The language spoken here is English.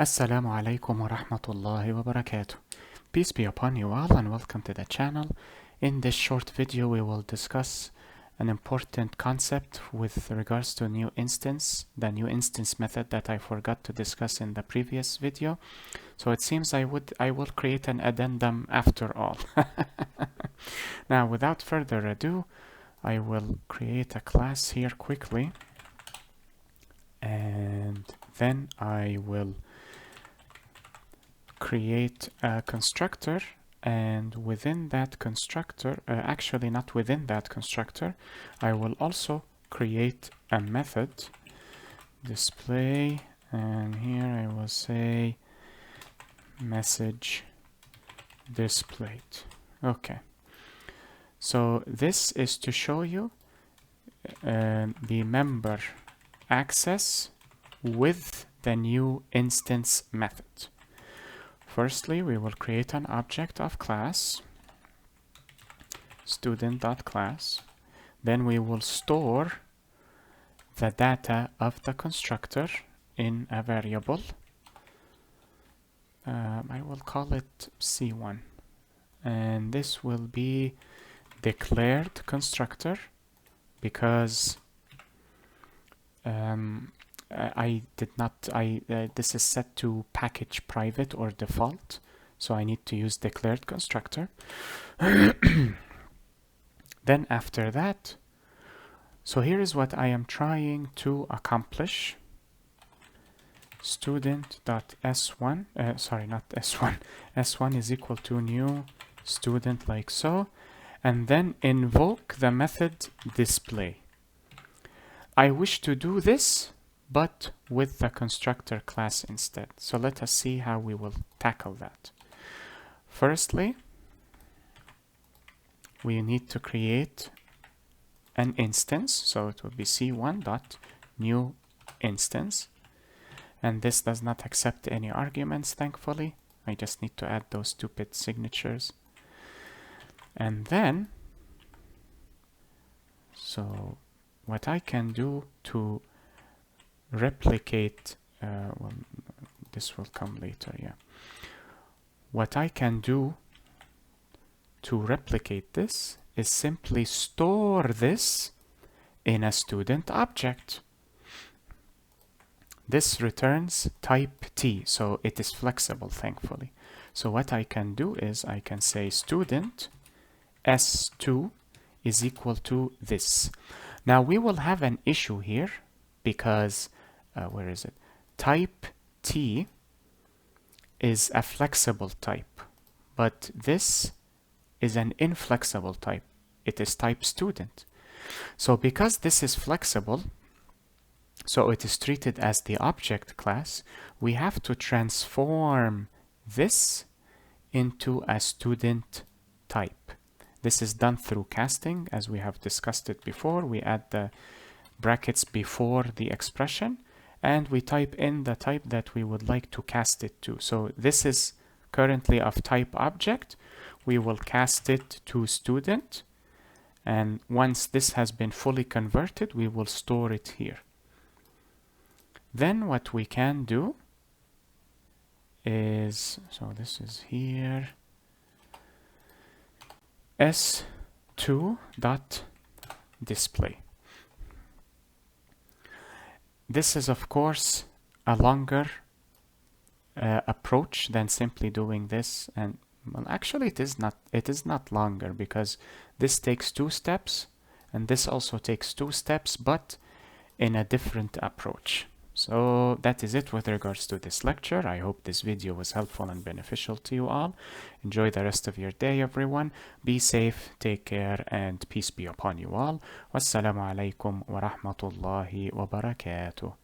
Assalamu alaikum wa rahmatullahi wa barakatuh. Peace be upon you all and welcome to the channel. In this short video we will discuss an important concept with regards to new instance, the new instance method that I forgot to discuss in the previous video. So it seems I will create an addendum after all. Now without further ado, I will create a class here quickly, and then I will create a constructor, and within that constructor, actually not within that constructor, I will also create a method display, and here I will say message displayed. Okay, so this is to show you the member access with the new instance method. Firstly, we will create an object of class student.class. Then we will store the data of the constructor in a variable. I will call it C1, and this will be declared constructor because this is set to package private or default, so I need to use declared constructor. Then after that, so here is what I am trying to accomplish. Student.s1, sorry, not s1, s1 is equal to new student, like so, and then invoke the method display. I wish to do this but with the constructor class instead. So let us see how we will tackle that. Firstly, we need to create an instance, so it will be c1.newInstance, and this does not accept any arguments, thankfully. I just need to add those stupid signatures. And then, so what I can do to replicate, well, this will come later, yeah. What I can do to replicate this is simply store this in a student object. This returns type T, so it is flexible, thankfully. So what I can do is I can say student s2 is equal to this. Now we will have an issue here because where is it? Type T is a flexible type, but this is an inflexible type. It is type student. So because this is flexible, so it is treated as the object class, we have to transform this into a student type. This is done through casting, as we have discussed it before. We add the brackets before the expression, and we type in the type that we would like to cast it to. So this is currently of type object. We will cast it to student, and once this has been fully converted, we will store it here. Then what we can do is, so this is here, s2.display. This is of course a longer approach than simply doing this, and well, actually it is not longer, because this takes 2 steps and this also takes 2 steps, but in a different approach. So that is it with regards to this lecture. I hope this video was helpful and beneficial to you all. Enjoy the rest of your day, everyone. Be safe, take care, and peace be upon you all. Wassalamu alaikum wa rahmatullahi wa barakatuh.